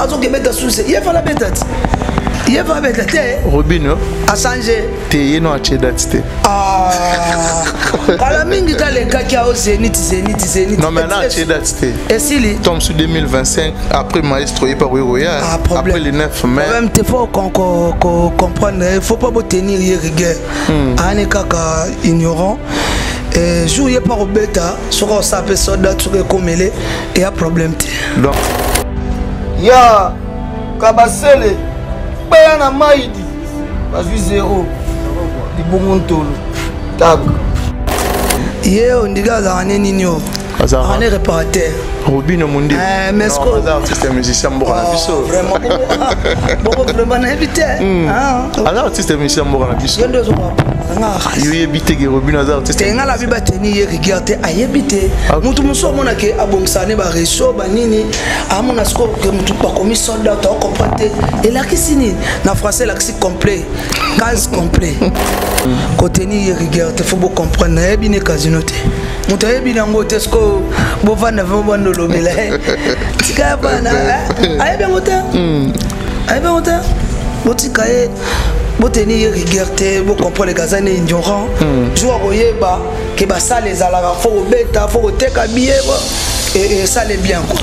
azo ke beta sous il va la beta il va beta te Robinho a changé te yeno a chedatite kala mingi kale kaki au Zénith non mais là chedatite et si li tombe sur 2025 après maestro et par Royal après le 9 mai même te faut comprendre il faut pas tenir rigueur ane kaka ignorant et jour y par beta sur ça peut soldat sur comélé et a problème donc ya kabasele baya na maidi bazui 0 libongontolo tag ye ondiga za nini nyo on est réparateur Robinho Mundi mais ce que artiste musicien mbora na biso vraiment vraiment na éviter artiste musicien mbora na biso yo yebite ke Robinho artiste te ngala biba teni ye regarder ayebite mutu muso mona ke abongisane ba reso ba nini amona sko ke mutu pa komi soldat to comprendre et là qui sini na français l'axi complet gaz complet côté ni ye regarder faut beaucoup comprendre na ebine casino te mutu ebine ngo te sko bo vana vona lobela tika bana ayebe ngota ayebe ngota botikaye boteni ye rigueur te bo comprendre gazane ignorant jour oyeba ke ba ça les ala faut beta faut teka billet et ça les bien quoi.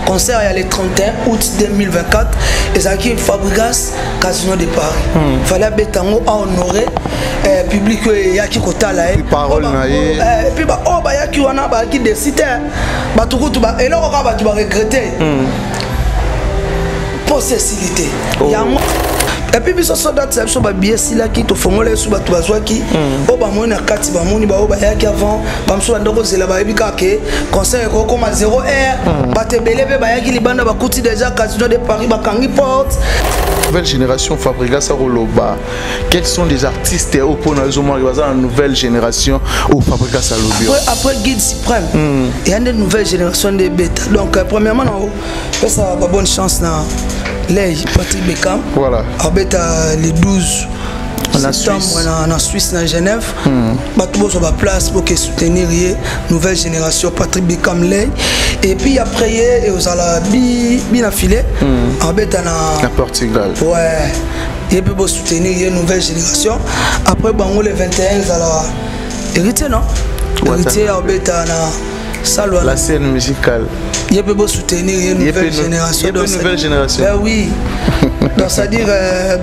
Concert il y a le 31 août 2024 et ça qui Fabregas Casino de Paris. Fallait betango à honorer public ya ki kotala parole na ye et puis ba oh ba ya ki wana ba ki décide ba tukutu ba et là on va tu vas regretter possessivité ya et puis biso soldat ça so ba bien si là qui to fongola so ba to bazwa ki o ba mona kati ba moni ba o ba ya ki avant ba mso ndoko zela ba ebika ke conseil ko comme 0 heure ba te belebe ba ya ki libanda ba kuti déjà Casino de Paris ba kangi porte. Nouvelle génération Fabregas Aroloba. Quels sont les artistes au point de la nouvelle génération au Fabregas Aroloba? Après Guide Suprême, il y a une nouvelle génération de bêta. Donc premièrement, ça a bonne chance na Lay Patrick Beckham. Voilà. Arbeta les 12 septembre en Suisse, en Genève. Tout sur la place pour soutenir la nouvelle génération Patrick Beckham Lay. Et puis après, il y a bien affilé. Arbeta na Portugal. Ouais. Et puis pour soutenir la nouvelle génération. Après, le 21, alors héritier, non? Héritier Arbeta na Salwa. La scène musicale. Il peut soutenir une nouvelle génération. Une nouvelle génération. Ben oui. Donc c'est-à-dire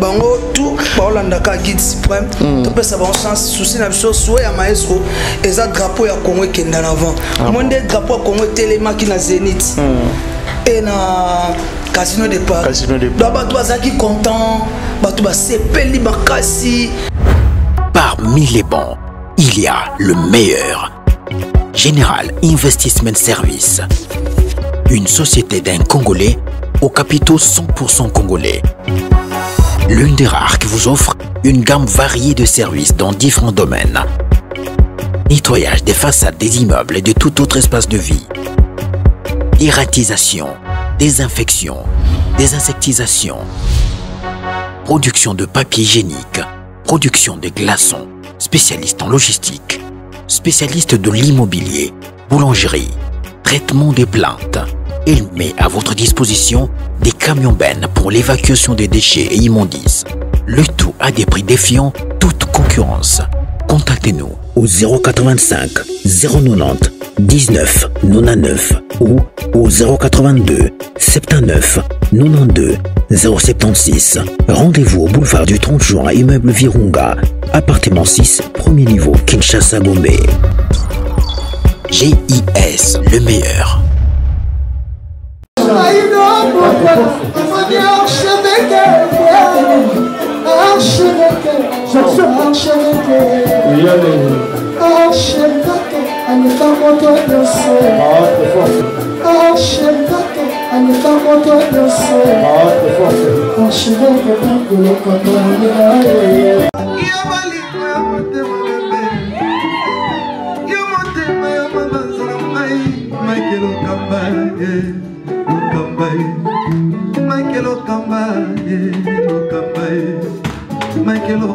bango tout Hollanda ka Guide Suprême. Tu peux savoir chance souci na biso souhait ya maestro et ça drapeau ya Congo kenda en avant. Monde drapeau Congo téléma qui na Zénith. Et na Casino de Paris. Casino de Paris. Donc toi qui content, tu vas sepeli bakasi. Parmi les bons, il y a le meilleur. Général Investissement Service. Une société d'un Congolais aux capitaux 100% congolais. L'une des rares qui vous offre une gamme variée de services dans différents domaines. Nettoyage des façades des immeubles et de tout autre espace de vie. Dératisation, désinfection, désinsectisation. Production de papier hygiénique, production de glaçons, spécialiste en logistique, spécialiste de l'immobilier, boulangerie, traitement des plaintes. Il met à votre disposition des camions-bennes pour l'évacuation des déchets et immondices. Le tout à des prix défiant toute concurrence. Contactez-nous au 085 090 19 99 ou au 082 79 92 076. Rendez-vous au boulevard du 30 juin, immeuble Virunga, appartement 6, premier niveau, Kinshasa, Gombe. GIS, le meilleur. Yeah,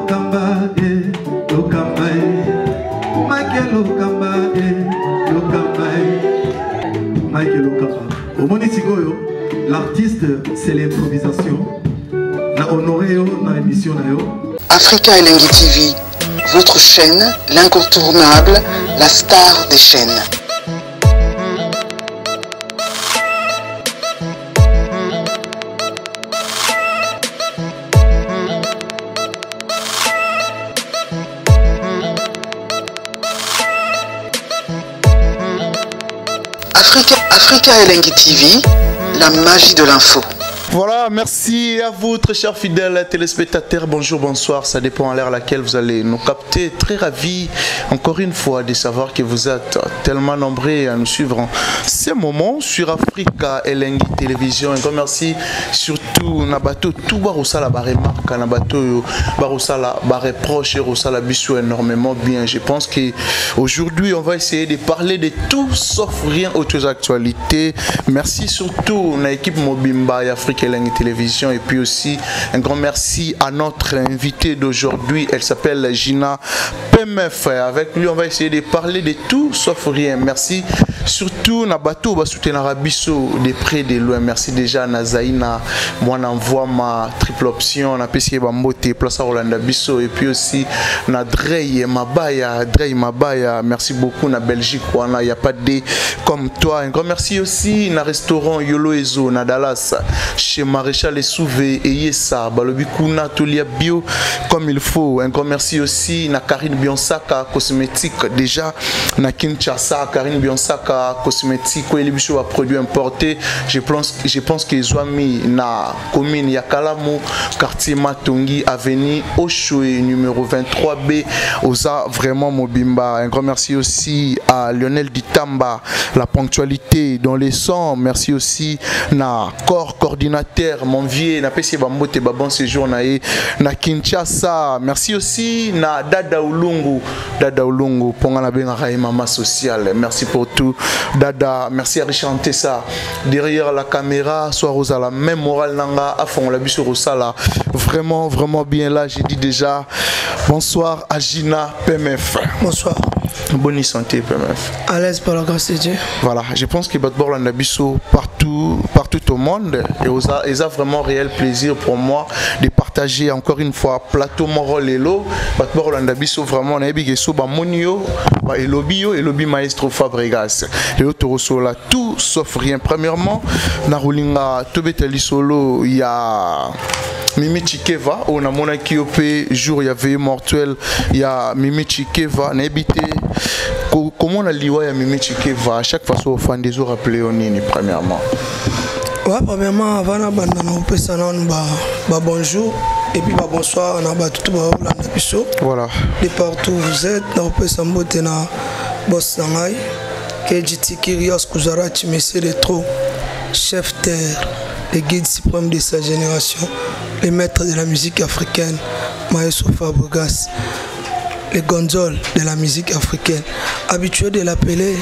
Lokamba, Lokamba, Michael Lokamba, Lokamba, Michael Lokamba. Au Monitigoyo, l'artiste, c'est l'improvisation. Na honoré dans l'émission. Africa Elengi TV, votre chaîne, l'incontournable, la star des chaînes. Africa Elengi TV, la magie de l'info. Voilà, merci à vous, très chers fidèles téléspectateurs. Bonjour, bonsoir, ça dépend à l'heure à laquelle vous allez nous capter. Très ravi, encore une fois, de savoir que vous êtes tellement nombreux à nous suivre en ces moments sur Africa Elengi Télévision. Un grand merci surtout Nabato, tout Barosala Baremarka, Nabato Barosala Bareproche et Rosala Bissou énormément bien. Je pense qu'aujourd'hui, on va essayer de parler de tout sauf rien aux actualités. Merci surtout à l'équipe Mobimba et Africa Elengi Télévision, et puis aussi un grand merci à notre invitée d'aujourd'hui. Elle s'appelle Gina PMF. Avec lui on va essayer de parler de tout sauf rien. Merci surtout Nabato Basoutenara Rabisso de près de loin. Merci déjà à Nazaïna, moi n'envoie ma triple option, on a payé Bambote place à Rolanda Bisso, et puis aussi na Drey Mabaya. Merci beaucoup na Belgique, il n'y a pas de comme toi. Un grand merci aussi na restaurant Yolo Ezo na Dallas chez Maréchal et Souvé et Yessa Balobikuna Tolia Bio comme il faut. Un grand merci aussi na Karine Bionsaka cosmétique déjà na Kinshasa. Karine Bionsaka cosmétique où il a produit importé. Je pense qu'ils ont mis na commune Yakalamu quartier Matongi avenue Ochoé numéro 23B Oza vraiment Mobimba. Un grand merci aussi à Lionel Ditamba, la ponctualité dans les sons. Merci aussi na coordinateur mon vieux na pesi Bambote bon séjour na Kinshasa. Merci aussi na Dada Ulungu ponga na benga mama sociale. Merci pour tout Dada. Merci à Richard Tessa derrière la caméra, soit Rosala même moral nanga à fond la biso Rosala vraiment bien là. J'ai dit déjà bonsoir à Gina PMF. Bonsoir. Bonne santé PMF. À l'aise par la grâce de Dieu. Voilà, je pense que Batbor Landabiso partout au monde, et ils ont vraiment réel plaisir pour moi de partager encore une fois plateau Morol Elo Batbor Landabiso vraiment na ebi geso ba monio ba elobi maestro Fabregas et autres là tout sauf rien. Premièrement na Rolinga Tobeteli solo il y a Mimi Chikeva, on a mon Kiope, jour il y avait mortuel, il y a Mimi Chikeva, n'habité. Comment on a lié à Mimi Chikeva? À chaque fois, on fait des jours appelés au Nini, premièrement. Ouais, premièrement, avant de bonjour et puis bonsoir, on a tout le voilà. De partout où vous êtes, on peut s'embêter dans Boss Sangai, Kejiti Kirios Kuzarachi, Messieurs de Trop, chef terre, le guide suprême de sa génération, les maîtres de la musique africaine, Maestro Fabregas, les gonzoles de la musique africaine, habitué de l'appeler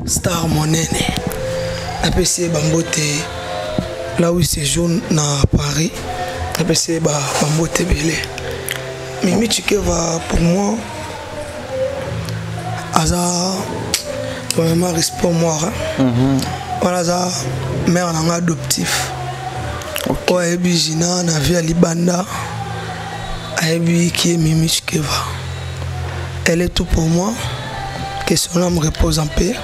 Star Monene. APC Bambote, là où il séjourne à Paris, APC Bambote Belé. Mimi Chikeva, pour moi, Aza, vraiment respect moi. Voilà, Aza, mère adoptif. Oebi Gina, na vie à Libanda. Aebi qui est Mimi Chikeva. Elle est tout pour moi. Que son âme repose en paix.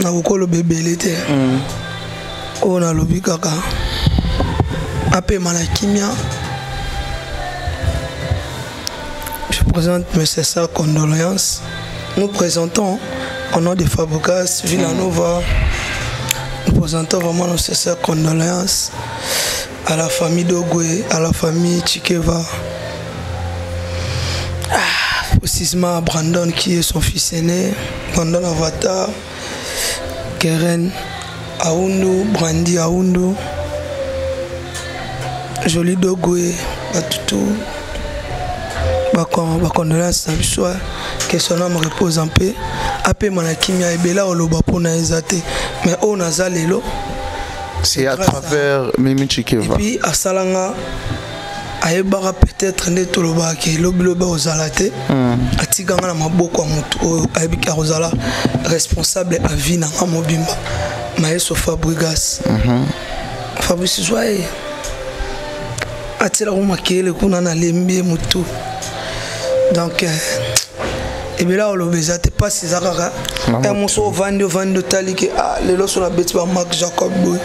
Na le bébé l'été. On a lobby kaka. Après Malakimia. Je présente mes sincères condoléances. Nous présentons au nom de Fabregas Villanova. Nous présentons vraiment nos sincères condoléances à la famille Dogwe, à la famille Chikeva. Précisément à Brandon qui est son fils aîné, Brandon Avatar, Keren Aoundou, Brandy Aoundou, Joli Dogwe, Batutu, condoléances à Bissou, que son âme repose en paix. Après Malakimia et Bela Oloba pour Naizate, mais on a Zalelo. C'est à travers Mimi Chikeva. Et puis à Salanga, ayebaka peut-être nde tolobaki lobiloba ozala te atikanga na maboko ya motu oyo ayebiki akozala responsable à vie na nga mobimba Maeso Fabregas Fabrice Joye atela ko makele kuna na lembe motu donc et bien là on le beza te pas ces akaka et mon so vando tali que lelo so na beti ba Marc Jacob boy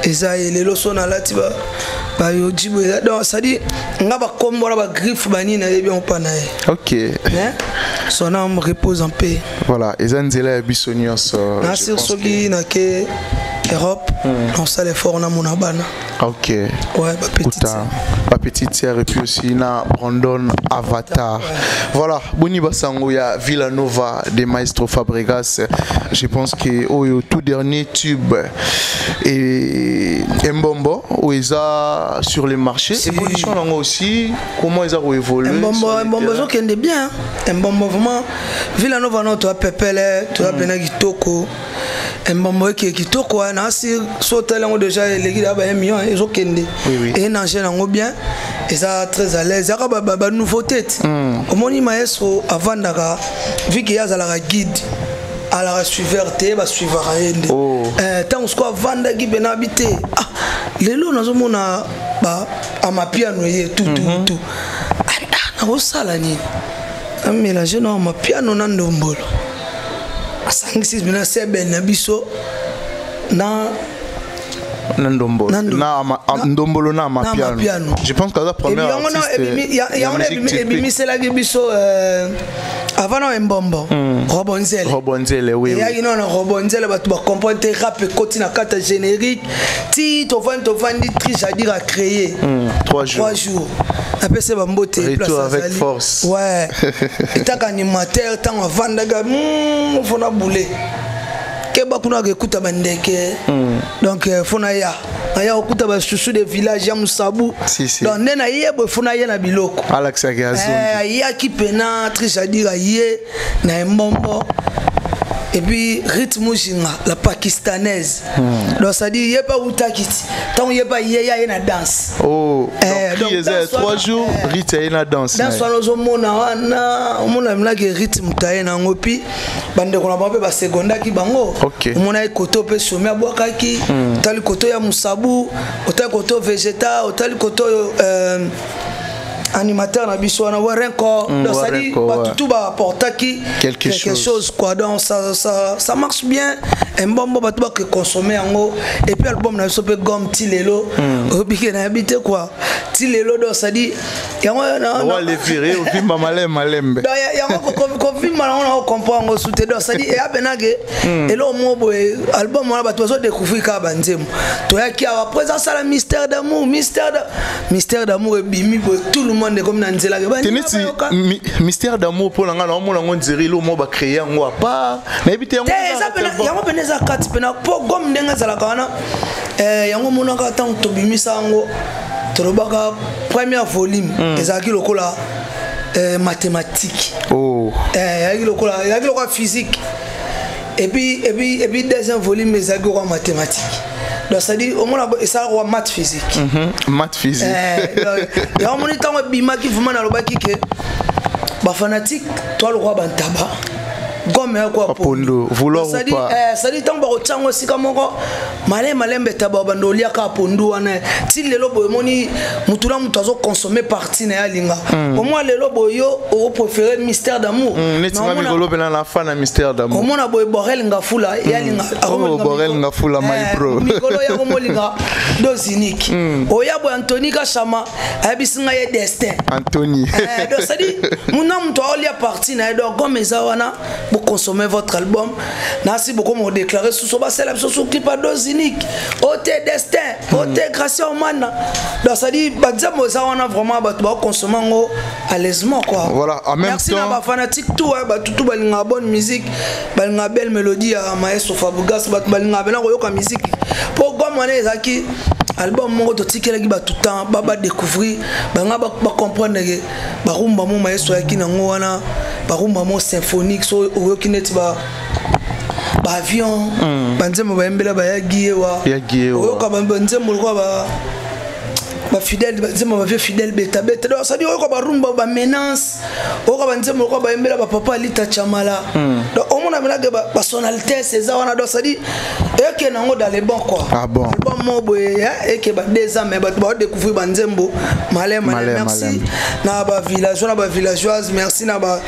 eza lelo so na lati ba yo jibo donc ça dit nga ba kombo ba griffe bani na bien pas na OK son âme repose en paix voilà eza nzela ya bisonios na sur soki na ke Europe on sait l'effort na mona bana OK ouais ba petite sœur et puis aussi na Brandon Avatar voilà boni basango ya Villanova de Maestro Fabregas je pense que au tout dernier tube et Mbombo où ils a sur les marchés évolution là aussi comment ils ont évolué Mbombo zo kende bien Mbombo vraiment Villanova no to pepele to bena kitoko Mbombo qui kitoko na si sauter là déjà les gars ba million ils ont kende et nanger là bien et ça très à l'aise ya ba nouveauté omoni Maestro avant daka vu qu'il y a la guide à la suiveur te ba suivre ayende tant ce quoi vanda qui ben habité lelo nazomona ba amapiano ye tout na osala ni amélanger na amapiano na ndombolo asangisi bina sebe na biso na ndombolo na amapiano je pense que la première artiste ebimisela biso avant na Mbombo Robonzele oui ya ino na Robonzele batu ba comprendre rap côté na carte générique ti to vandi triche à dire à créer 3 jours après c'est bambote place avec force ouais et tant qu'animateur tant vandaga fona bouler keba kuna kuta bandeke donc fona ya okuta ba chouchou de village ya Musabu donc nena yebo fona ya na biloko Alex Agazo ya ki pena triche à dire yé na Mbombo et puis rythme jinga la pakistanaise donc ça dit yé pas utakiti tant yé pas yé na danse donc il y a 3 jours rythme na danse dans so mona wana mona mlage rythme taye na ngopi bande kona ba pe ba seconda ki bango mona koto pe somia bwakaki tali koto ya Musabu otali koto vegeta otali koto animateur na biso na warenko donc ça dit tout ba apporter qui quelque chose quoi donc ça marche bien Mbombo ba tout ba consommer yango et puis album na biso pe gomme tilelo obike na habité quoi tilelo donc ça dit yango na on les virer au film malembe donc yango ko film na on comprend ngo soute donc ça dit et abenage et lo mo boy album na ba tout so découvrir ka banzemo to yaki après ça la mystère d'amour et bimi boy tout le monde comme dans nzela mystère d'amour pour nga na omona ngo nzeri lo mo ba créer ngo pas na ebité yango peneza kati pena po gom ndenga zala kana yango mona ka tant to bimisa ngo to robaka première volume ezaki lokola mathématique yaki lokola physique et puis deuxième volume ezaki lokola mathématique. Donc ça dit au moins ça roi maths physique. Maths physique. Il y a un moment où bima qui vraiment na lobaki ke ba fanatique toi le roi bantaba. Gomme quoi pondo vouloir ou pas. Ça dit tant ba otsango sika moko malembe taba bandolia ka pondo wana ti lelo boy moni mutula mutu azo consommer partie na yalinga. Au moins lelo boyo au préférer mystère d'amour. Netima mikolo bena la fan na mystère d'amour. Au moins boy borel ngafula yalinga. Borel ngafula my bro. Mikolo ya molinga dozinique. Oya boy Anthony Kashama abisinga ye destin. Anthony. Donc ça dit muna mutu olia partie na do gomme za wana pour consommer votre album. Merci beaucoup m'ont déclaré sous son célèbre sous clip à dose unique. Ote destin, ote grâce au man. Donc ça dit bazamo ça on a vraiment ba consommer à l'aisement quoi. Voilà, en même merci temps. Merci na ba fanatique tout ba tout balinga bonne musique, balinga belle mélodie à Maestro Fabregas, balinga bela ko yoka musique. Pour gomme on ezaki album moko to tikela ki ba tout temps ba découvrir ba comprendre que ba rumba mo Maestro yaki nango wana ba rumba mo symphonique so oyokineti ba avion banzemo ba embela ba yagiye wa oyoka banzemo kwa ba ba fidèle banzembo ba vieux fidèle beta beta donc ça dit ko ba rumba ba menace ko ba nzembo ko ba embela ba papa lita chamala donc on mona mena ba personnalité c'est ça wana donc ça dit et que nango dans les bons quoi ah bon album mobo et que ba 2 ans mais ba découvrir ba nzembo malé merci na ba villageoise merci na ba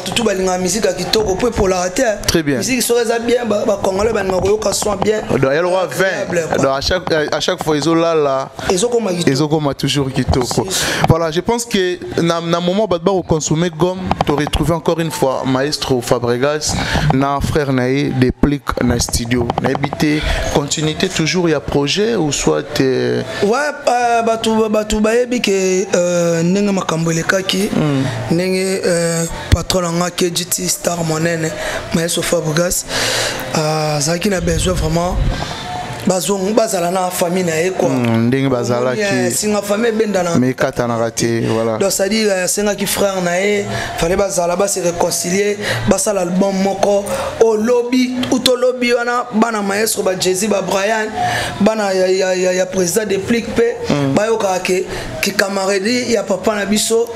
tutu ba linga musique à kitoko pour la terre très bien musique serait bien ba congolais ba ngoko ka son bien donc elle aura 20 donc à chaque fois ils ont là ils ont toujours kitoko voilà je pense que na moment badba au consommer gomme tu retrouver encore une fois maestro Fabregas na frère naé déplique na studio na habité continuité toujours il y a projet ou soit ouais batu bayebi que ndenge makambo lekaki ndenge patron nga ke GT star monene maestro Fabregas zaki na besoin vraiment bazala na famille na ye quoi ndenge bazala ki singa famille bendana mais katana raté voilà donc ça dit singa ki frère na ye fallait bazala ba se réconcilier basala album moko au lobby to lobby wana bana maestro ba Jay-Z ba Brian bana ya président de Plique pe ba yo ka ki camarade ya papa na biso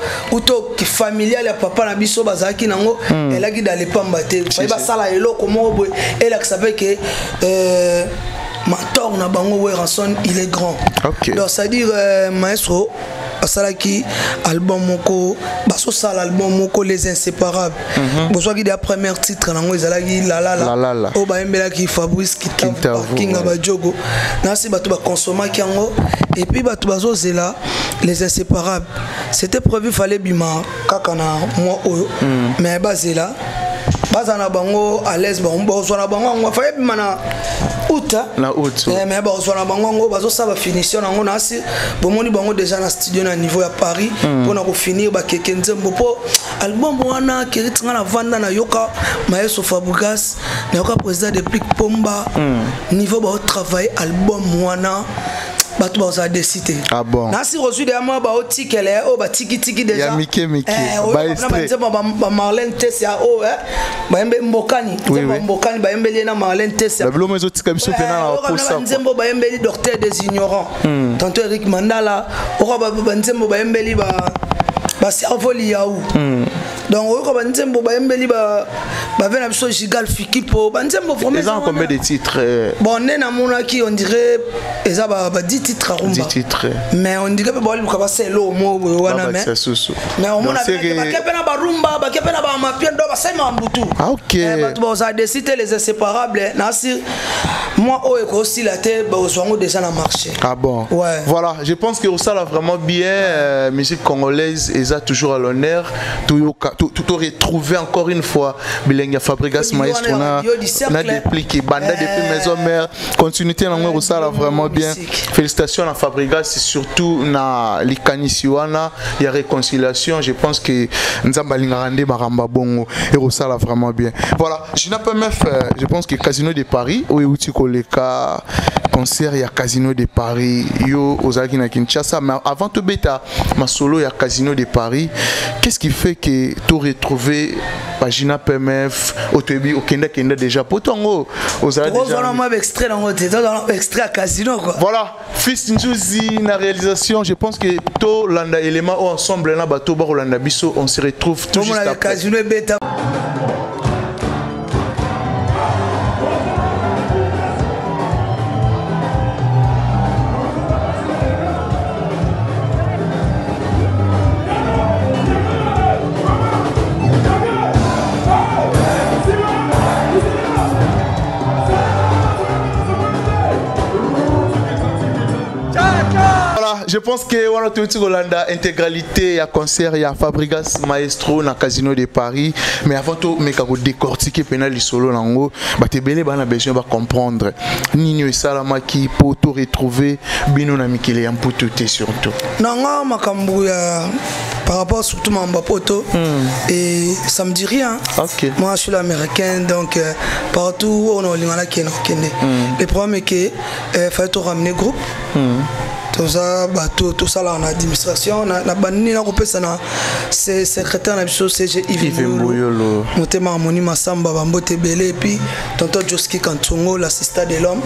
to ki familial ya papa na biso bazala ki nango elaki dans les pamba te fallait basala eloko moko et là que ça fait que Mator na bango Weranson il est grand. Okay. Donc ça dire maestro asalaki album moko baso sala album moko les inséparables. Bonsoir qui des premier titre nango ezalaki la o ba embela ki Fabrice Kitava King Abajogo. Na si bato ba consommer kiango et puis bato bazo zela les inséparables. C'était prévu fallait bima kaka na moi oyo mais bazela bazana bango à l'aise bango zona bango fallait bima na na août mais ba zona bango bazo ça va finition nango na si bomoni bango déjà na studio na niveau ya Paris pour na ko finir ba kekendzembo po album wana kiritinga na vanda na yoka maestro Fabregas na yoka président de Plique Pomba niveau ba travailler album wana bato ba décider ah bon na si reçu de moi ba otikele o ba tiki déjà ya mike ba extrait ba Marlène Tessia o ba embe mbokani mbokani ba embe na Marlène Tessia la blomo ezotika biso pena na posa nzembo ba embe docteur des ignorants tantôt Eric Mandala o ba nzembo ba embe ba cerveau liaou donc o ba nzembo ba embe ba vena biso Gigal Fikipo ba nzembo vraiment ils ont combien de titres bon nena mona qui on dirait eza ba 10 titres à rumba 10 titres mais on dirait ba lui ka selo mo wana mais on mona ba kepena ba rumba ba kepena ba mapiendo ba sema mbutu ah OK bato ba za décider les inséparables na si moi o eko aussi la tête ba ozwango déjà na marché ah bon ouais. Voilà je pense que ça là vraiment bien musique congolaise et ça toujours à l'honneur tout retrouver encore une fois Bilenga Fabregas maestro na dépliqué banda depuis maison mère continuité na ngwe ça là vraiment bien félicitations à Fabregas surtout na likanisi wana ya réconciliation je pense que nzamba lingande maramba bongo et ça là vraiment bien voilà je n'ai pas je pense que Casino de Paris ou uti koleka concert ya Casino de Paris yo ozaki na Kinshasa mais avant tout beta ma solo ya Casino de Paris qu'est-ce qui fait que tu retrouvé pagina PMF otebi okenda déjà potongo ozala déjà on a extrait dans extrait à Casino quoi voilà fils Njuzi na réalisation je pense que to landa élément ensemble na bato ba landa biso on se retrouve tout juste après Casino beta. Je pense que on a tout Holanda intégralité à concert ya Fabregas maestro na Casino de Paris mais avant tout mais kako décortiquer pena li solo nango ba te belé bana besoin ba comprendre nini salama ki pour tout retrouver bino na mikele ya mputu te surtout nanga makambu ya par rapport surtout mamba poto et ça me dit rien OK moi je suis l'américain donc partout on a lingana kene le problème est que fallait tout ramener groupe tout ça bateau tout ça là en administration na banini na kopesa na c'est secrétaire na biso CG Yves Mboyolo motema Amoni Masamba bambote belé puis tonton Joski Kantongo l'assistant de l'homme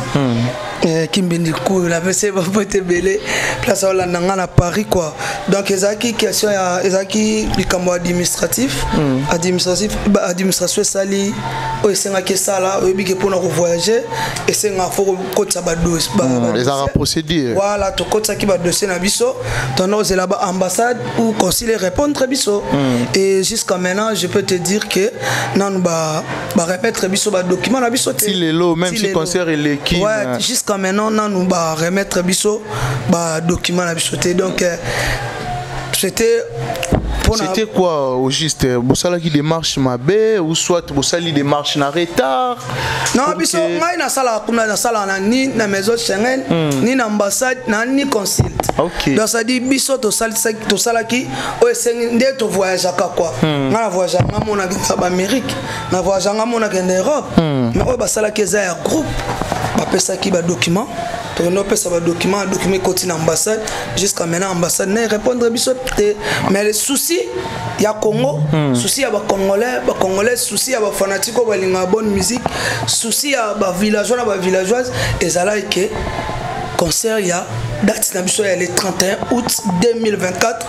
Kimbendi Kou la PC bambote belé place à la nanga à Paris quoi donc ezaki question ya ezaki likambo administratif administration sali o esenga ke sala o bike pour na voyager esenga faut ko tsaba dos les procédures voilà to ko tsaki ba dossier na biso tono c'est là-bas ambassade ou consulat répondre biso et jusqu'à maintenant je peux te dire que nan ba remettre biso ba document na biso si les lots même si concert et l'équipe ouais jusqu'à maintenant nan ba remettre biso ba document na biso donc c'était quoi au juste Bossala qui démarche Mabé ou soit Bossali démarche na retard non biso ngai na sala kuna na sala na ni na maison Schengen ni na ambassade na ni consulat donc ça dit biso to sala ki o esengi nde to voyage quoi na voyage nga mona ba Amérique na voyage nga mona en Europe mais o ba sala ki za ya groupe ba pesa ki ba document on peut savoir document continue ambassade jusqu'à maintenant ambassade ne répondre biso mais les soucis il y a Congo souci ya ba congolais souci ya ba fanatico ba linga bonne musique souci ya ba villageois ba villageoise ezala que concert ya date na biso ya le 31 août 2024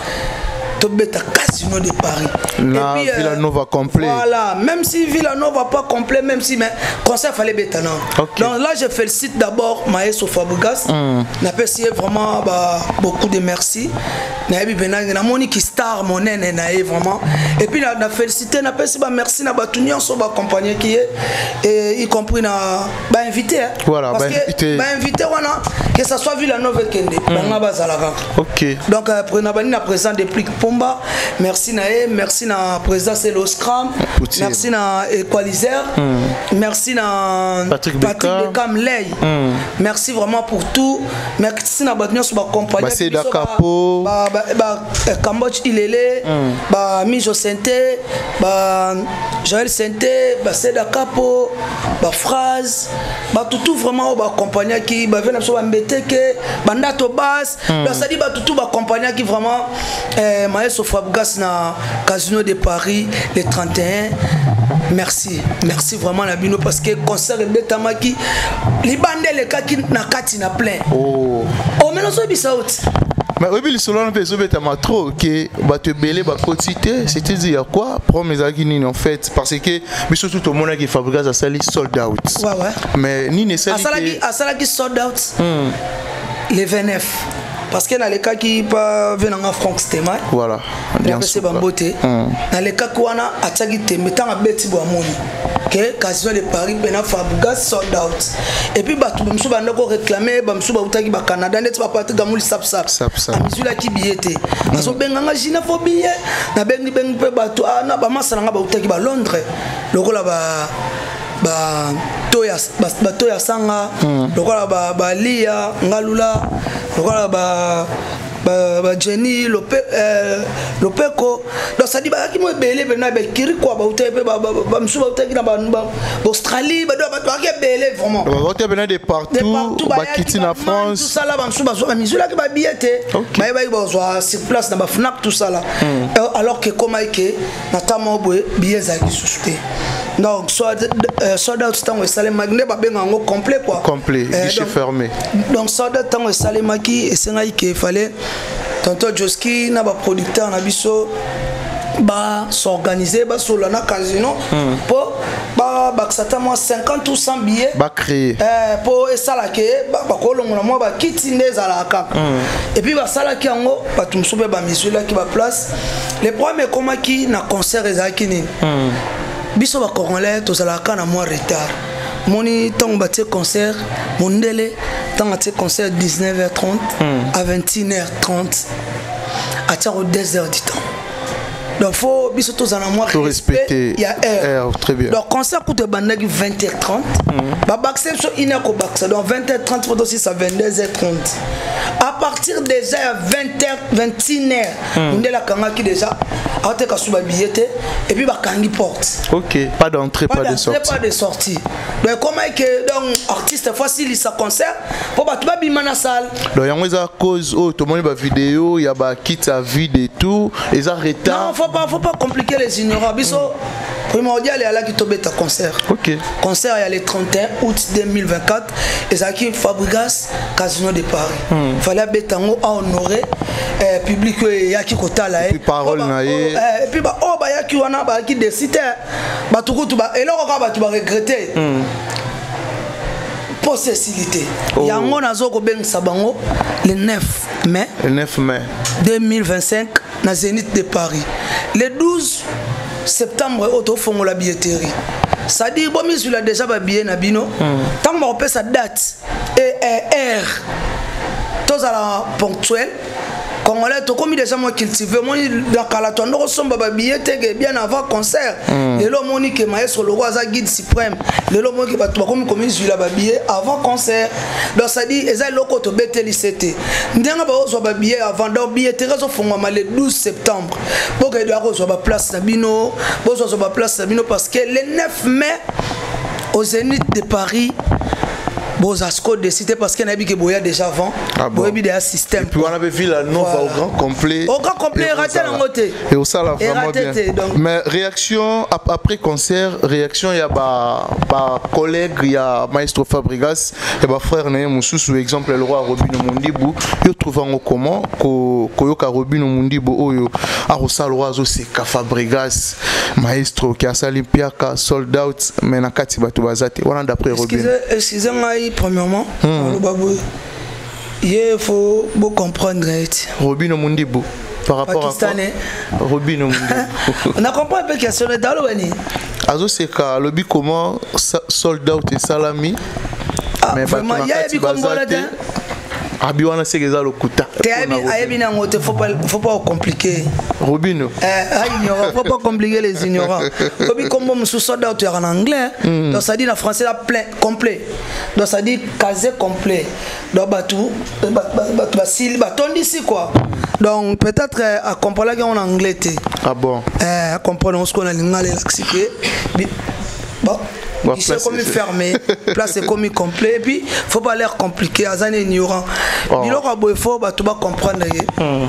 Tobeta Casino de Paris. La et puis, Villanova complet. Voilà, même si Villanova pas complet, même si mais concert fallait bêta non. Donc là je félicite d'abord Maestro Fabregas. N'apprécie vraiment beaucoup de merci. Naebi benang na moni qui star monene nae vraiment. Et puis na féliciter n'apprécie merci na batunion so ba compagnie qui est et y compris na ba invité. Voilà, parce que ba invité wana que ça soit Villanova Kende. Banga bazalaka. OK. Donc prenez bani na présent des prix merci Nae, merci na président Celo Scrum, merci na Equalizer, merci na Patrick Beckham Lay, merci vraiment pour tout, merci na batnion sur ma compagnie, c'est Dakapo, Cambodge Ilele, Mijo Sente, Joël Sente, c'est Dakapo, phrase, tout vraiment ba compagnie qui va venir sur Mbeteke, Bandato Bass, ça dit tout ba compagnie qui vraiment Maestro Fabregas na Casino de Paris le 31. Merci vraiment la bino parce que concert betamaki li bande le kaki na kati na plein. Oh mais so bisaut. Mais oui, le solo on peut se mettre trop que ba te belé ba quotité, c'était dire quoi promesse akini en fait parce que mais surtout tout le monde qui Fabregas a sali sold out. Ouais. Mais ni ne sali qui sold out. Les 29 parce que dans les cas qui pas venir en Franck Stéma voilà bien sûr bamboté dans les cas qui wana ataki te mettant à beti bo amoni que Casino de Paris bena Fabregas sold out et puis batu bamsu banda ko réclamer bamsu ba utaki ba Canada net ba parti gamuli sap amizula ki billet naso benganga jina fo billet na bengi pe batu na ba masala nga ba utaki ba Londres lokola toya sanga lokola ba lia ngalula lokola ba Jenny Lopeko donc ça dit ba ki mo belé bena be kiri quoi ba utepe ba msu ba uteki na ba Australie ba do ba ki belé vraiment ba utepe bena de partout ba kiti na France tout ça là ba msu ba zo mizula ki ba billet ba zo sur place na ba Fnac tout ça là alors que comme que na tamo boy billet za ki susute donc sold out tango salé magné ba benga ngo complet quoi complet guichet fermé donc sold out tango salé maki et senga que fallait tonton Joski na ba producteur na biso ba s'organiser ba sur la casino pour ba sata moi 50 ou 100 billets ba créer pour esala ke ba kolongola moi ba kiti ndeza ka et puis ba sala ki ngo ba tumsupe ba misula ki ba place les premiers comment qui na concert ezaki ni biso ba congolais to sala ka na moi retard moni tant baté concert mondele tant baté concert 19h30 à 21h30 à 2h du temps. Donc faut biso tous en moi respecter il y a heure très bien. Donc concert coûte bandagi 20h30 ba baxer sur inako baxa donc 20h30 faut aussi ça 22h30 à partir des heures 20h 21h on est là kanga qui déjà aoteka sous billet et puis bakangi porte. OK, pas d'entrée, pas de sortie. Pas de sortie. Donc comment que donc artiste facile sa concert pour ba tuba bima na salle. Donc yango eza cause tout le monde ba vidéo, il y a ba kit à vide et tout, et ça retard. Non, faut pas compliquer les ignorants. Biso primordial est là qui tombe ta concert. OK. Concert il y a le 31 août 2024 et ça qui Fabregas Casino de Paris. Fallait betango à honorer public ya ki kotala et puis parole na et puis ba oh ba ya ki wana ba ki décide ba tukutu ba et là ba tu vas regretter. Possessivité. Yango nazo ko bengisa bango le 9 mai. Le 9 mai 2025 na Zénith de Paris. Le 12 septembre auto fongo la billetterie. Ça dit bon mais il a déjà ba billet na bino. Tant on peut sa date et heure. Tous à la ponctuelle. Congolais to comme déjà moi cultivé moi dans Calaton no somba ba billet bien avant concert. Et là moni que maestro le roi za guide suprême. Le lo moni que ba comme la ba billet avant concert. Donc ça dit eza loko to beteli c'était. Ndenga ba zo ba billet avant donc billet terezo fonga le 12 septembre. Pour que doit zo ba place na bino, bo zo ba place na bino parce que le 9 mai au Zénith de Paris Bosasco décidé parce qu'il y a que Boya déjà avant. Boya déjà système. Et puis on avait vu la Nova au grand complet. Au grand complet, raté la moté. Et au ça là vraiment bien. Mais réaction après concert, réaction il y a par collègue, il y a Maestro Fabregas et ba frère Naye Moussou exemple le roi Robino Mundibu. Yo trouvant comment Koyoka Robino Mundibu oyo a rosal oiseau c'est Fabregas Maestro qui a sali piaka sold out mais na kati batu bazate. On a d'après Robino. Excusez-moi. Premièrement, il faut comprendre. Robino Mundibu, par rapport Pakistanais. à quoi Robino Mundibu. On a compris un peu qu'il y a sur le Dalouani. Azo c'est qu'à l'objet comment sold out et salami. Mais vraiment, il y a des Congolais. Abiwana c'est que ça le kuta. Faut pas compliquer. Robino. Faut pas compliquer les ignorants. Comme on se sold out en anglais, donc ça dit en français là plein complet. Donc ça dit casé complet. Donc batou baton d'ici quoi. Donc peut-être à comprendre qu'on en anglais. Ah bon. À comprendre ce qu'on a l'ingale l'expliquer. Bon. C'est comme fermé, place c'est comme complet et puis faut pas l'air compliqué, azane ignorant. Bilo ka boy faut ba to ba comprendre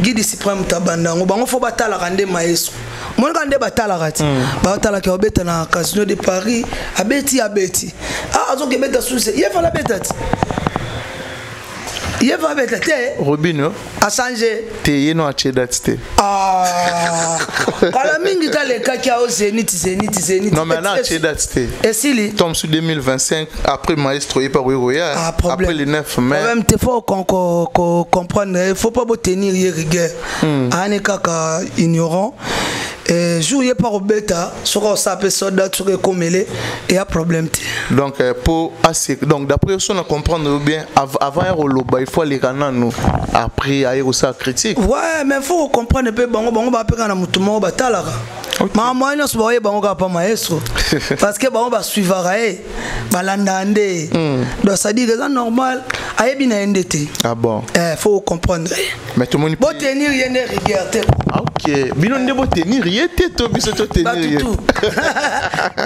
guide suprême tabanda ngo bango faut ba tala rande maestro. Mon rande ba tala rati. Ba tala ka obeta na Casino de Paris, abeti. Ah azo ke beta sous, il faut la beta. Il va mettre Robino a changé. Te no a chedate. Ah. Kala mingi kale kakia au Zénith. Non mais là chedate. Et si li tombe sur 2025 après Maestro et par Royal après le 9 mai. Même te faut comprendre, il faut pas tenir rigueur. Ane kaka ignorant. Et jouer par bêta sur un sapé soldat sur le comélé et un problème. Donc pour assez donc d'après ce qu'on comprendre bien avant il faut les nous après aéro ça critique. Ouais mais faut comprendre un peu bango ba peka na mutumo ba talara. Maman nous voyez bango pas maestro parce que bango ba suivre ba landande. Donc ça dit que c'est normal aye bien ndete. Ah bon. Faut comprendre. Mais tout le monde peut tenir rien de rigueur. OK. Bino ndebo tenir rien to biso to tenir. Tout.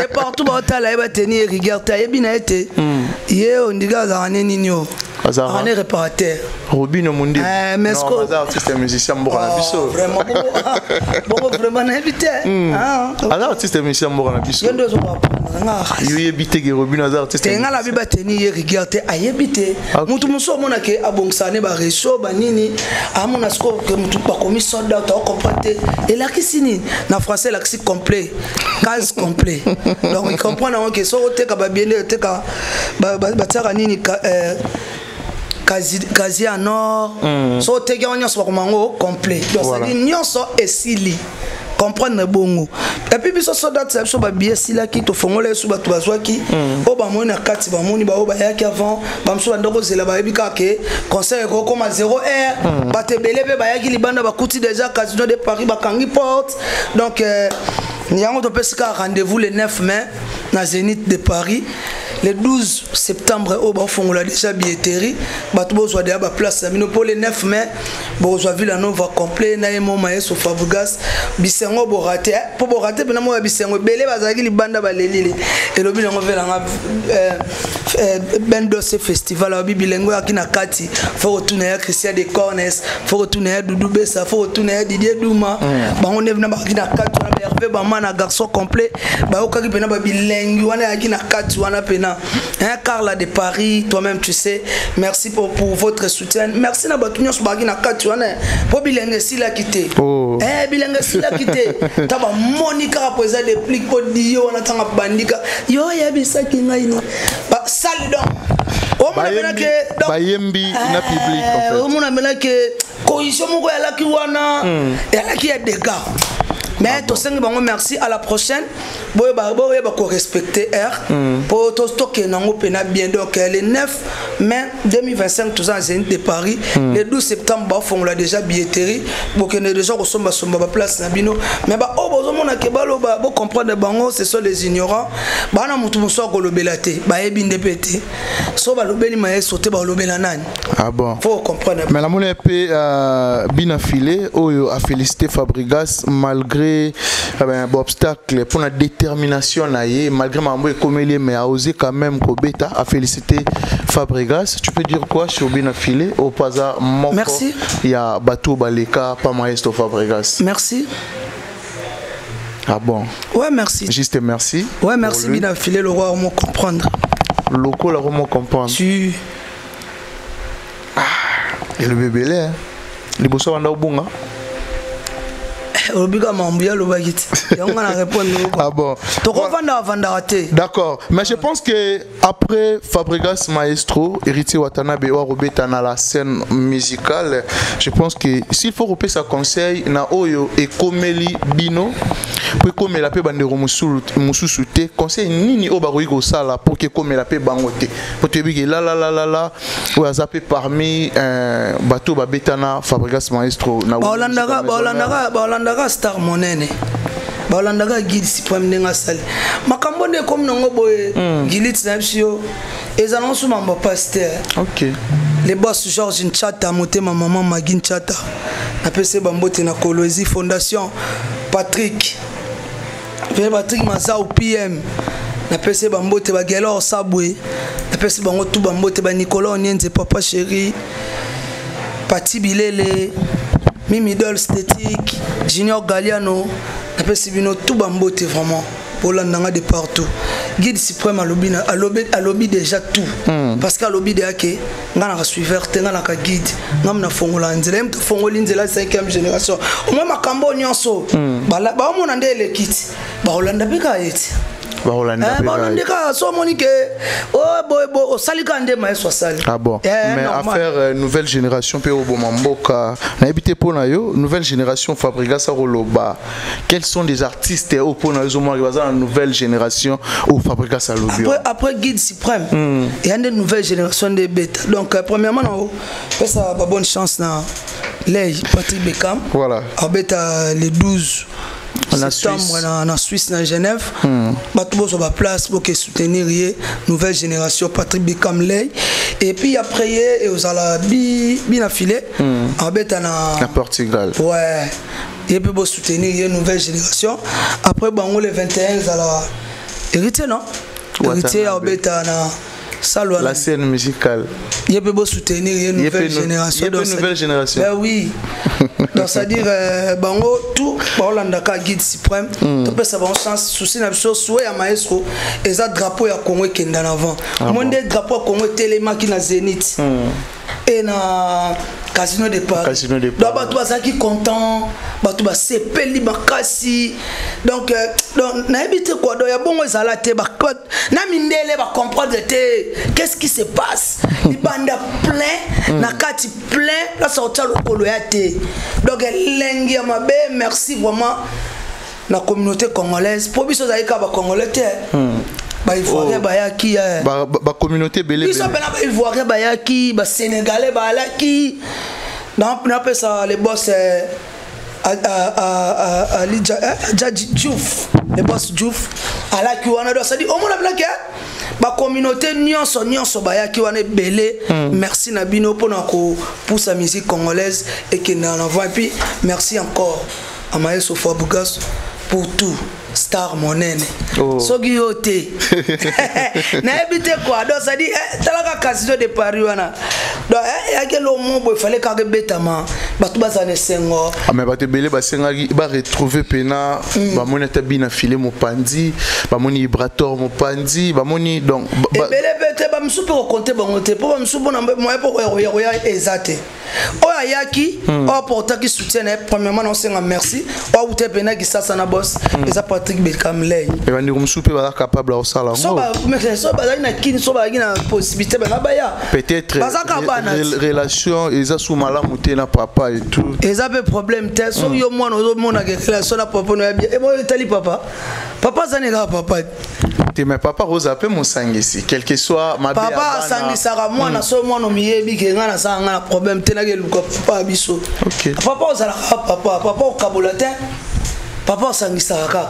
Et partout ba tala ba tenir rigueur ta aye bien été. Yé on dit ga za nini nyo. On est réparateur. Robino Mundi. Mais ce que artiste musicien Mbora biso. Vraiment bon vraiment invité. Artiste musicien Mbora biso. Yo yebite ke Robino artiste. Tenga la biba tenir rigueur te ayebite. Mutu muso mona ke abongsane ba reso ba nini. Amona sko ke mutu ba komi soldat to comprendre. Et là qui sini na français là qui complet. Case complet. Donc il comprend que so te ka ba bien te ka ba tsara nini quasi en or. So te ga onyo so ko complet. Donc ça dit nyonso esili. Comprendre bongo et puis biso soldat so ba bien si là qui to fongola so ba to bazwa ki o ba mona kati ba moni ba o ba yaki avant ba mso ba ndoko zela ba ebika ke conseil ko comme 0R ba te belebe ba yaki libanda ba kuti déjà Casino de Paris ba kangi porte donc ni yango to pesika rendez-vous le 9 mai na Zénith de Paris le 12 septembre au bafongola déjà billetterie bato bozwa de ba place amino pour le 9 mai bozwa Villa Nova complet na yemo mayeso Fabregas bisengo borate pour borate bena mo bisengo belé bazaki libanda balelile elobi nango vela nga ben dossier festival a bibilengo akina kati faut retourner à Christian de Cornes faut retourner à Doudou Bessa faut retourner à Didier Douma ba on est venu bakina kati na Hervé Bamana garçon complet ba okaki pena ba bilengi wana akina kati wana pena un Carla de Paris toi-même tu sais merci pour votre soutien merci na batunyo so bakina kati wana pour bilengi si la quitter bilengi si la quitter taba Monica poser des plics pour dio wana tanga bandika yo ya bisaki ngai no ba sali donc bayembi na public en fait on a mené que cohésion moko ya laki wana ya laki ya dégâts mais to sengi bango merci à la prochaine boye ba ko respecter pour to stocker nango pena bien donc le 9 mai 2025 tous en Zénith de Paris le 12 septembre ba fongola déjà billetterie pour que ne déjà resomba ba place na bino mais ba bozo mona ke balo ba bo comprendre bango ce sont les ignorants ba na mutu muso ko lobelate ba ebinde pété so ba lobeli ma sauter ba lobela nani bon faut comprendre mais la mona pe bien affilé oyo a félicité Fabregas malgré obstacle pour la détermination malgré mambo ekomelie mais a osé quand même kobeta a félicité Fabregas. Tu peux dire quoi sur bien affilé au Paza Moko? Merci. Il y a Batou Baleka pas maestro Fabregas. Merci. Ah bon. Ouais merci. Juste merci. Ouais merci bien affilé le roi on comprendre. Loco la romo comprendre. Tu. Et le bébé là. Les bosso wanda obunga. Ah bon. D'accord. Mais je pense que après Fabregas Maestro, héritier Watanabe Warobeta na la scène musicale, je pense que s'il faut repérer sa conseil na oyo et komeli bino pour comme la paix bandero mususute conseil nini obaroiko sala pour que comme la paix bangote pour te dire la ou azapé parmi bateau babetana Fabregas Maestro na Baolandaka star monene baolandaka guide suprême nenga sali makambo ne comme nango boye gilit snapsio ezalon sous mamba pasteur OK les boss Georges Nchata motema maman Magin Nchata na PC bambote na Kolozi Fondation Patrick Mazao PM na PC bambote ba Gelor Sabwe na PC bango tout bambote ba Nicolas Nienze papa chéri Pati Bilele Mimi Doll Static, Junior Galliano, après c'est bino tout bambote vraiment pour l'andanga de partout. Guide suprême à lobby déjà tout. Parce qu'à lobby de ake, ngana ka suivre, ngana ka guide, ngam fongola nzela, même fongola nzela 5e génération. Au moins makambo nyonso. Ba mo nande le kit. Ba Holanda bika eti. Ah bon. Mais affaire nouvelle génération pe obomamboka na habité pour nayo nouvelle génération Fabregas Aroloba. Quels sont les artistes au pour nayo mo la nouvelle génération au Fabregas Aroloba? Après guide suprême. Il y a une nouvelle génération de bêta. Donc premièrement ça va bonne chance na Lay Patrick Beckham. Voilà. À bêta les 12 septembre en Suisse, en Genève. Bateau sur la place pour soutenir nouvelle génération Patrick Beckham Lay. Et puis après et aux ala bien affilé en Portugal. Ouais. Et puis pour soutenir nouvelle génération. Après bango le 21 à héritier non. Héritier en bêta na la scène musicale. Il peut soutenir une nouvelle génération. Une nouvelle génération. Ben oui. Donc ça dire bango tout Baolandaka guide suprême. Tu peux savoir chance souci na biso souhait à maestro et ça drapeau ya Congo qui est en avant. Mon drapeau Congo télémaki na Zénith. Et na Casino de Paris. Casino de Paris. Donc bato qui content, bato ba sepeli bakasi. Donc na habité quoi donc ya bongo ezala te ba na mindele ba comprendre te qu'est-ce qui se passe. Il banda plein na kati plein la sortir le koloyate. Donc lengi ya mabe merci vraiment la communauté congolaise. Pour biso zaika ba congolais te. Ba ivoirien ba yaki ba communauté belé. Ils sont ba ivoirien ba yaki, ba sénégalais ba laki. Donc on appelle ça les boss Ali Djouf, les boss Djouf à la qui on a ça dit on a blagué ba communauté nyonso bayaki wana belé merci na bino pona ko pour sa musique congolaise et que na avant et puis merci encore à Maestro Fabregas pour tout star monene soki yote na ebité quoi donc ça dit talaka casino de Paris wana donc yake lo mombo il fallait ka betama batu bazane sengo mais batu belé ba sengaki ba retrouver pena ba moni tabina filé mopandi ba moni vibrator mopandi ba moni donc belé bete ba msupe ko compter bango te po ba msupe na moyen pour ya exact oya yaki o porta qui soutient premièrement on senga merci o ute pena qui sasa na boss eza Patrick Beckham lay et ba ndiko msupe ba capable au sala so ba na kin so ba na possibilité ba baya peut-être relation eza sous malamu te na papa et tout eza pe problème te so yo mwana ozo mona ke relation na papa no ya bien e mo tali papa zane la papa te mais papa Rosa pe mon sangisi quel que soit ma papa sangisa ka mwana so mwana miyebi ke ngana sa ngana problème te na ke luka papa biso papa ozala papa okabola te papa sangisa kaka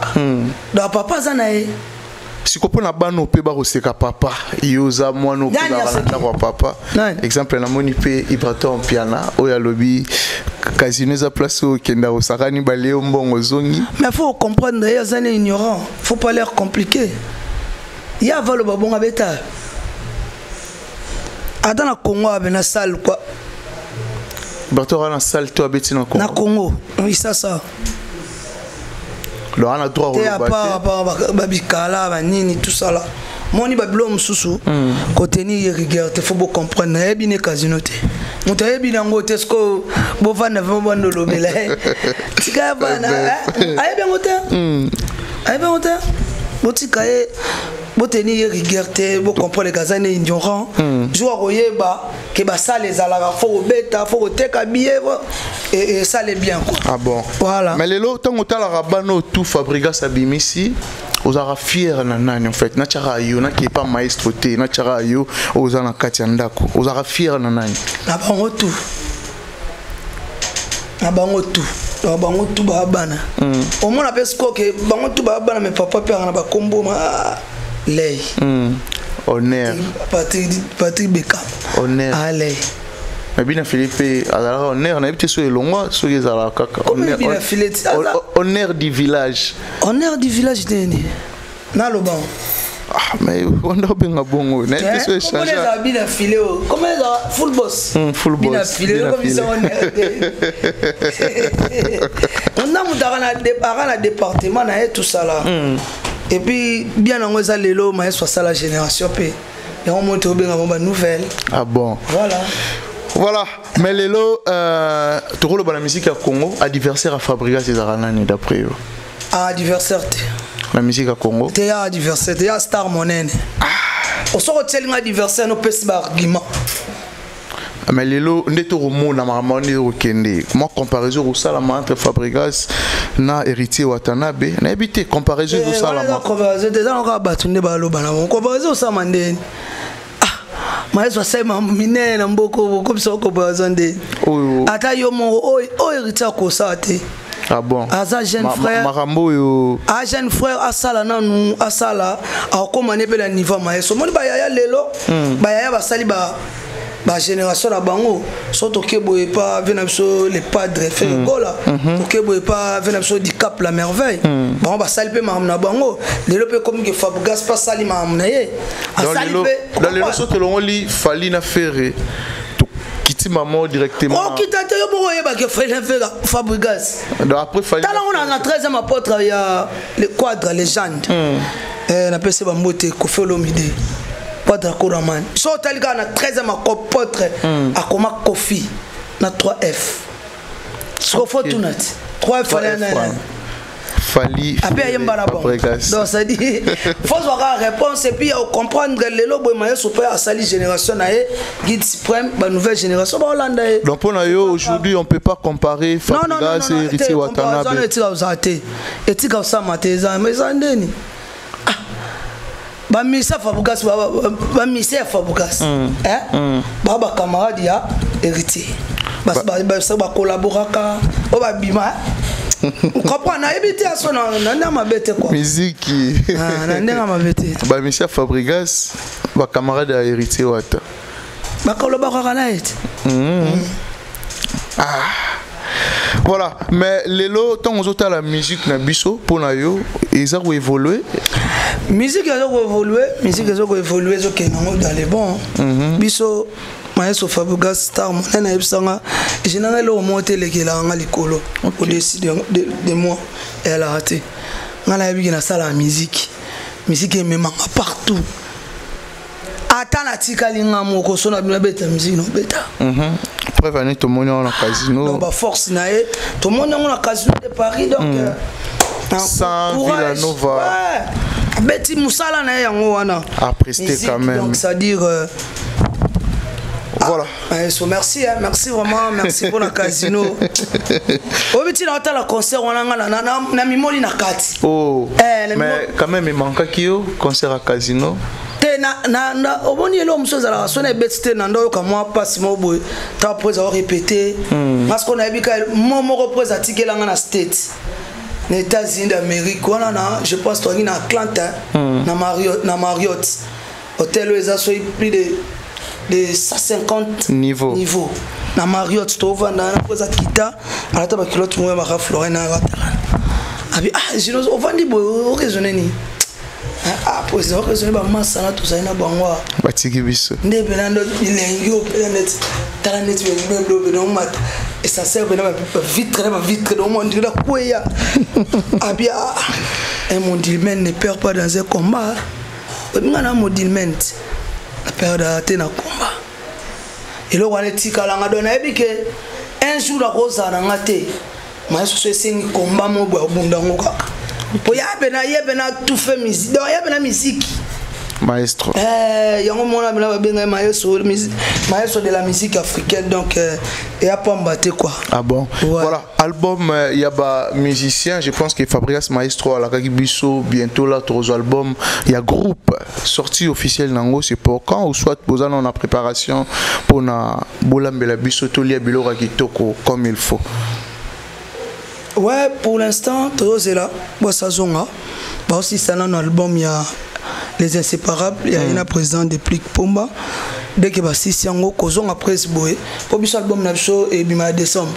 donc papa zana e sikopo na bano pe ba koseka papa yoza mwana pe ba kwa papa exemple na moni pe Ibraton piana oya lobi casino za place au kenda osakani balé mbongo zongi mais faut comprendre ya zane ignorant faut pas l'air compliqué ya valo babonga beta adana Congo abena salle quoi Ibraton na salle to abeti na Congo na Congo oui ça on a droit au babikala banini tout ça là moni babilo mususu côté ni rigueur te faut bien comprendre na ebine casino te muta ebina ngote sko bo vana vamo ndolo bela tika bana ayebe ngote botika e boteni rigueur te bo comprendre kazane ignorant jour oyeba que ba ça les ala faut beta faut teka billet et ça les bien quoi. Ah bon voilà mais les lots tant la rabano tout Fabregas abimisi ozara fier na nani en fait na chara yo na qui pas maestro te na chara yo ozana kati ndako ozara fier na nani na bango tout bango tout ba bana au moins appelle ce que bango tout ba bana mais papa père na ba kombo ma lay honneur Patrick Beckham honneur allez mais bien Philippe alors honneur na ebité so elongwa so ezala kaka honneur du village deni na lo ban mais on a bien bongo na ebité so échange comment les habits la filé comment les full boss bien filé comme ça on a mutara na département na tout ça là et puis bien en ngoza lelo maestro ça la génération p et on monte bien avant nouvelle ah bon voilà mais lelo tu rôle la musique à Congo adversaire à Fabregas et Zaranani d'après eux adversaire la musique à Congo t'es adversaire t'es star monene on sort de adversaire no pesi ba argument mais lelo ndeto romona maramani okende comment comparaison au salama entre Fabregas na héritier Watanabe na habité comparaison au salama comparaison déjà on va battre ne ba lo bana comparaison au samandeni maestro sema minene na mboko comme ça comparaison de ata yo mo o héritier ko ça te ah bon aza jeune frère marambo yo jeune frère asala nanu asala akomane pe la niveau maestro moni ba ya lelo ba ya ba sali ba génération la bango surtout que boye pas venir sur les padres fait gola que boye pas venir sur du cap la merveille bon ba sali pe na bango lelo pe comme que Fabregas pas sali na ye asali pe dans les autres longo li fali na ferré kiti maman directement kita te yo bo yeba que Fabregas après fali tala on a na 13e apôtre il y a le quadre légende na pese ba moté Koffi Olomide Padre Kouraman. So talika na 13e apôtre a koma Kofi na 3F. So faut tout net. 3F fali après yembara bon. Donc ça dit faut avoir réponse et puis comprendre les lobes moyen super à sali génération na guide suprême ba nouvelle génération ba Hollande. Donc pour nous aujourd'hui on peut pas comparer Fabregas et héritier Watanabe. Non etika uzate. Etika usamateza mais andeni. Ba misa Fabregas ba misa Fabregas ba camarade ya héritier ba collaboraka ba bima comprends na ebité aso na mabete quoi musique na ndenga mabete ba monsieur Fabregas ba camarade à héritier wata ba kolo ba kana et voilà mais lelo tant aux autres la musique na biso pour na yo ils ont évolué musique a évolué zo kenango dans les bons biso maestro Fabregas star monena ebsanga jinanga lo monter lekela nga likolo pour décider de moi et elle a raté ngala yebi na sala musique est même partout atana tikali nga moko sona bina beta musique no beta prévenir tout le monde dans casino donc ba force na e tout le monde dans la casino de Paris donc sans Villanova beti musala na yango wana à prester quand même donc ça dire voilà. Merci, hein, merci vraiment, merci pour le casino. Au petit dans le concert, on a na mimoli na kati. Oh. Mais quand même il manque qui au concert à casino. Na oboni elo mso za sona betste na ndo ka moi passe mo boy. Ta pose à répéter. Parce qu'on a vu que mo repose à ticket na state. Les États-Unis d'Amérique, on a je pense toi na Atlanta, na Marriott. Hôtel les a plus de 150 niveau na Marriott to vanda na poza kita alata ba kilote mo ba Florena abi je nous on vandi bo raisonner ni poser raisonner ba masala tout ça ina bangwa batiki biso nde benando ilengi o penet talanet be do no mat et ça sert bena ba vitre do monde la kweya abi un mondilmen ne perd pas dans un combat ngana mondilmen perdre na combat et le wana tikala nga dona ebike un jour la rosa na ngate ma so sengi combat mo bo bunda ngoka po ya bena tout fait musique do ya bena musique maestro yango mona bena benga maestro de la musique africaine donc et a pas mbaté quoi. Ah bon ouais. Voilà album il y a ba musicien je pense que Fabregas maestro à la Kagibiso bientôt là trois albums il y a groupe sortie officielle nango c'est pour quand ou soit posant en préparation pour na bolambela biso to lia bilora kitoko comme il faut. Ouais pour l'instant tout c'est là bon ça zonga bah aussi ça dans album il y a les inséparables il y a une président de Plic Pomba dès que basi siango kozonga presse boy pour biso album na biso et bima décembre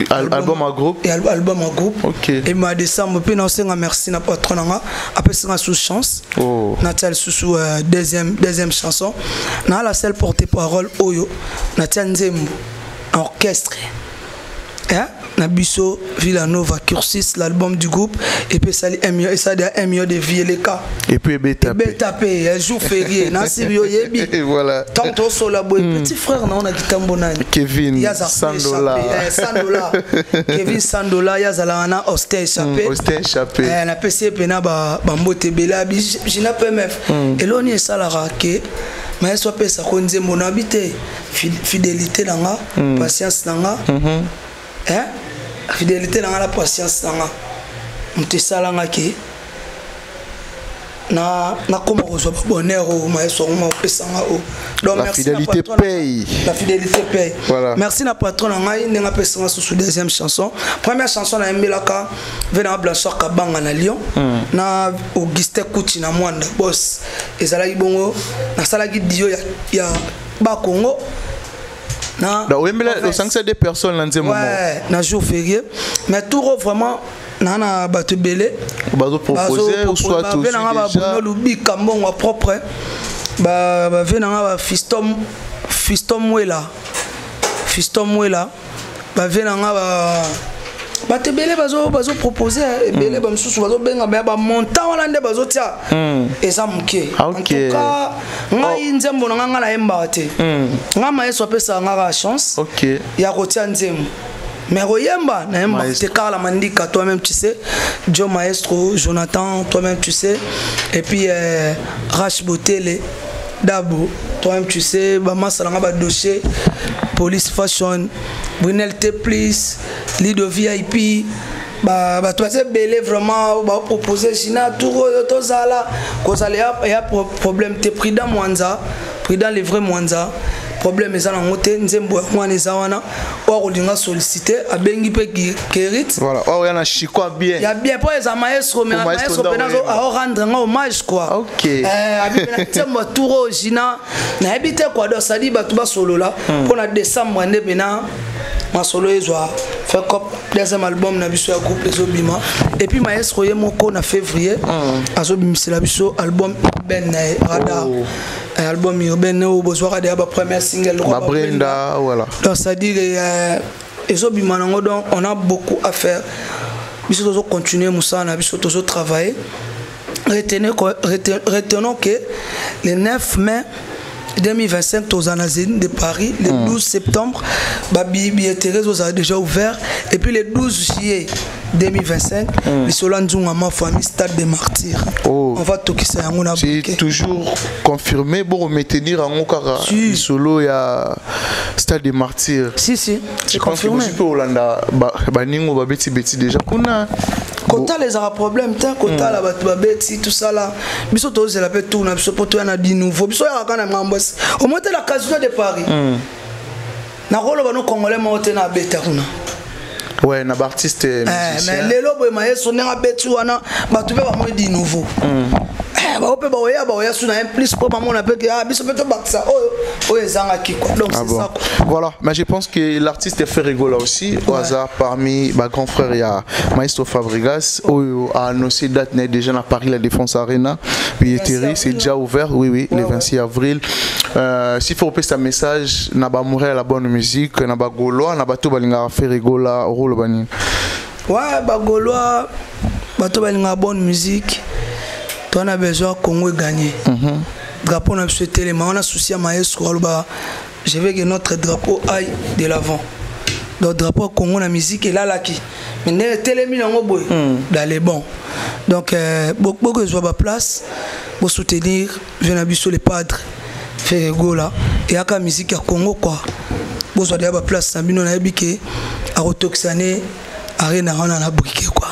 album en groupe et album en groupe OK et bima décembre pe na senga merci na patron nga après senga sous chance na tel sous deuxième chanson na la seule porte-parole oyo na Nzembo orchestre hein na biso Villanova cursus l'album du groupe et puis ça et ça un million de vie les cas et puis betapé un jour férié na sirio yebi et voilà tant so la boy petit frère na on a kitambo Kevin $100 Kevin $100 yazala na Austin échappé na PC pena ba mbote bela jina PMF et l'on est salara que mais soit pesa konze mon habité fidélité nanga patience nanga hein fidélité dans la patience nanga mutesala ngaki na comment reçoit bonheur au maestro ma pesanga o donc la fidélité paye voilà merci na patron ngai nenga pesanga sous deuxième chanson première chanson na mbelaka vena Blanchard Kabanga na Lyon na Auguste Kuti na Mwanda boss ezala ibongo na sala ki dio ya ba Congo na au 5 des personnes là nzembo ouais na jour férié mais tout vraiment nana bato belé bazo proposer ou soit tout déjà ba lubi kambongo propre ba venanga ba fiston mwela ba venanga ba te belé bazo proposer belé ba msusu bazo benga ba montant wala nde bazo tia eza muke en tout cas ngai nzembo nga la emba te nga maestro pesa nga chance OK ya kotia nzembo mais Royemba, tu Carla Mandika, toi-même tu sais, Joe Maestro, Jonathan, toi-même tu sais, et puis Rach Botele, Dabo, toi-même tu sais, Bama Salanga Doché, Police Fashion, Brunel Teplis, Lido VIP, toi c'est belé vraiment, proposer China, tout ça là, cause il y a problème, t'es pris dans Mwanza, pris dans les vrais Mwanza. problème eza nango te nzembo mwana eza wana oyo akolinga sollicité abengi mpe Kerit voilà oyo yana chiko bien ya bien po eza maestro mais maestro pena zo rendre nga hommage quoi OK abina nzembo tour origina na ebite quoi do sadi batu ba solo là pour na décembre nde pena masolo ezwa fait comme deuxième album na biso ya groupe ezobima et puis maestro ye moko na février azobimisela biso album urbain na radar album urbain au besoin de la première single Brenda voilà donc ça dit ezobima nango donc on a beaucoup à faire biso tozo continuer musana biso tozo travailler retenons que le 9 mai 2025 aux Anazines de Paris, le 12 septembre, billetteries ont déjà ouvert et puis le 12 juillet 2025, les Solanzunga ma famille Stade des Martyrs. On va toquer ça à c'est toujours confirmé pour maintenir en Okara solo ya Stade des Martyrs. Si c'est confirmé. Je peux Hollanda baningo babeti beti déjà kuna Kota les a problème tant kota la babeti tout ça là. Biso to c'est la peut tourner biso poto na di nouveau. Biso ya kana ngambos. Au moins la casino de Paris. Na rolo bano congolais monter na beta kuna. Ouais, na artiste mais lelo boy maestro na beti wana batu be ba mo di nouveau. Donc c'est ça. Voilà, mais je pense que l'artiste est fait rigoler aussi. Au hasard, parmi mes grands frères, il y a Maestro Fabregas, où a annoncé date déjà à Paris, la Défense Arena. Billetterie, c'est déjà ouvert, oui, le 26 avril. S'il faut passer un message, n'a pas mourir la bonne musique, n'a pas gaulois, n'a pas tout balinga faire rigoler au rôle bani. Ouais, bah gaulois, bah tout balinga bonne musique. On a besoin Congo gagner. Drapeau on a souhaité les mains, on a souci à maestro. Je veux que notre drapeau aille de l'avant. Donc drapeau Congo la musique est là qui. Mais les télémis en boy dans les bons. Donc beaucoup de soit place pour soutenir Venabiso les padres. Faire là et à la musique à Congo quoi. Pour soit la place Sabino na biké à retoxaner arena on a briqué quoi.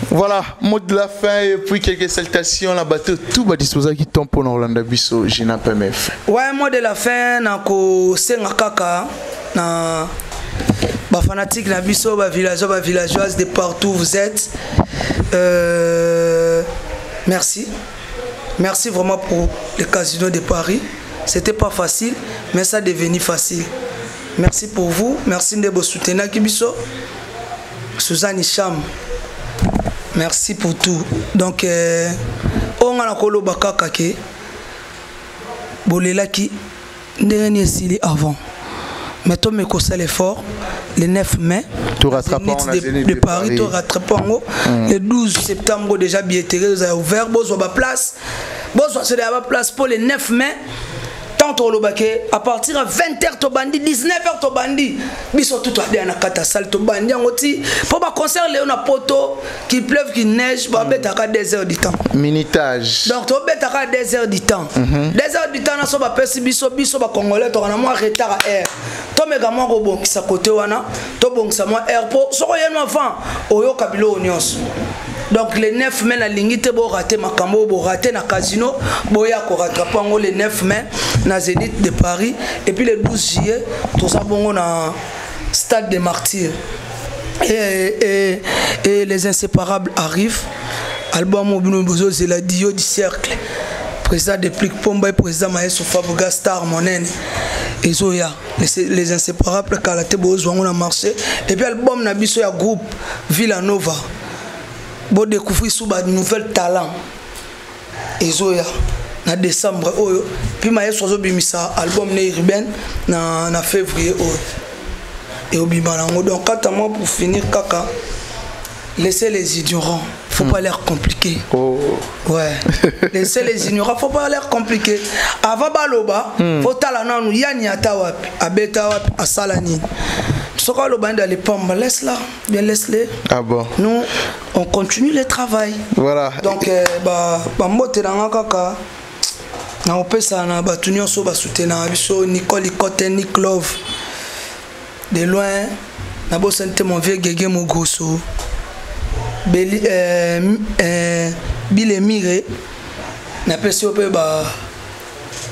Voilà, mot de la fin et puis quelques salutations la bateau tout va disposer qui tombe pour Orlando Bisso Gina PMF. Ouais, mot de la fin nako senga kaka na ba fanatique na biso ba villageois villageoises de partout où vous êtes. Merci. Merci vraiment pour le casino de Paris. C'était pas facile, mais ça est devenu facile. Merci pour vous, merci de vous soutenir Kibiso. Suzanne Cham. Merci pour tout. Donc, on a kolo bakaka ke bolela ki ndeni esili avant. Mettons mes conseils l'effort le 9 mai de Paris, tu rattrapes le 12 septembre déjà billetterie a ouvert, besoin de place. Besoin de place pour le 9 mai. À partir de 20h to bandi 19h to bandi biso tout à na kata salle to bandi ngoti pour ba concert Léon poto qui pleuve qui neige ba betaka 2 heures du temps minutage donc to betaka 2 heures du temps 2 heures du temps na so ba pesi biso ba congolais to na mo retard à air to mega mo ko bonkisa côté wana to bonkisa mo air po so ko yeno avant oyo kabilo nyonso. Donc le 9 mai, la ligne te bo raté makambo bo raté na casino boya ko rattraper le 9 mai na Zénith de Paris et puis le 12 juillet tout ça bongo na Stade des Martyrs et les inséparables arrivent album Obino Bozo c'est la Dio du cercle président de Plic Pomba et président Maestro Fabregas Star Monen et Zoya les inséparables Kalate Bozo on a marché et puis album na biso ya groupe Villanova. Bon découvrir sous bas nouvel talent et Zoya na décembre puis maestro bimisa album né urbain na février et obimana donc quand moi pour finir kaka laissez les ignorants faut pas l'air compliqué ouais laissez les ignorants faut pas l'air compliqué avant baloba faut talana nous yani ata wapi abeta wapi asalani. Laisse-la, bien laisse-les. Ah bon. Nous, on continue le travail. Voilà. Donc, moté dans la kaka. Na opesa na batunyo so ba soutenir biso Nicole Ikote Nick Love. De loin, na bo sente mon vieux Gege Mogoso. Bile Mire. Na pesi ope ba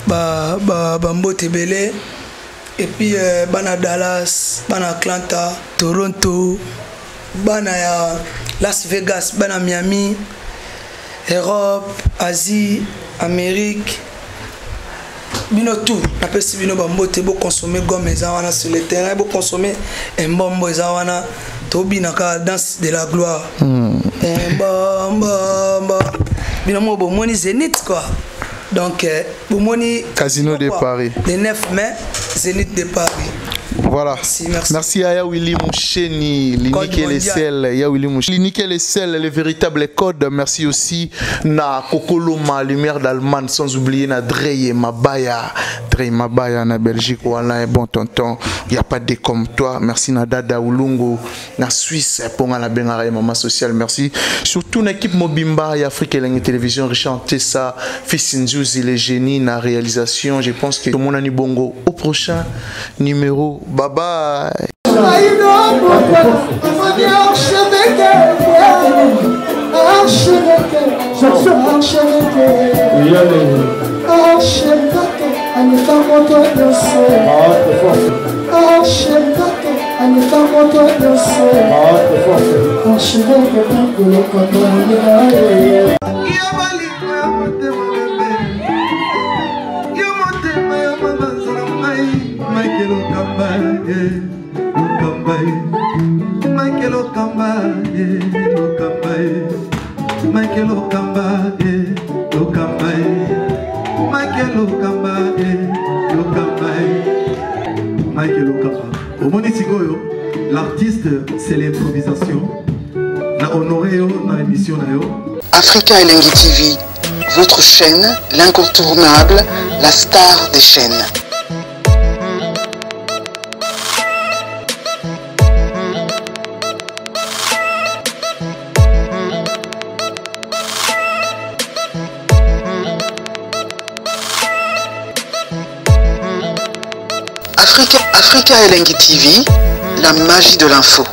Mbote Belé. Et puis bana Dallas, bana Atlanta, Toronto, bana Las Vegas, bana Miami, Europe, Asie, Amérique. Bino tout, après si bino bambote bo consommer gomme ezawana sur le terrain, bo consommer un bombo ezawana, to bina ka danse de la gloire. Bino mo bo moni Zénith quoi. Donc bo moni Casino de Paris. Le 9 mai, Zénith de Paris. Voilà. Merci. Merci à Yawili Moucheni, l'unique et les sels. Yawili Moucheni, l'unique et les sels, les véritables codes. Merci aussi na Kokoloma, lumière d'Allemagne, sans oublier na Dreye Mabaya. Dreye Mabaya na Belgique, voilà un bon tonton. Il n'y a pas de comme toi. Merci na Dada Ulungu, na Suisse, pour la Bengara Maman Social. Merci. Surtout l'équipe Mobimba et Afrique et la télévision, Richard Tessa, Fils Nzouzi, les génies, na réalisation. Je pense que tout le monde a ni bongo. Au prochain numéro. Bye bye. Michael Okamba, Michael Okamba, Michael Okamba, Michael Okamba. Au Monisigoyo, l'artiste, c'est l'improvisation. Na honoré dans l'émission. Africa Elengi TV, votre chaîne, l'incontournable, la star des chaînes. Africa Elengi TV, la magie de l'info.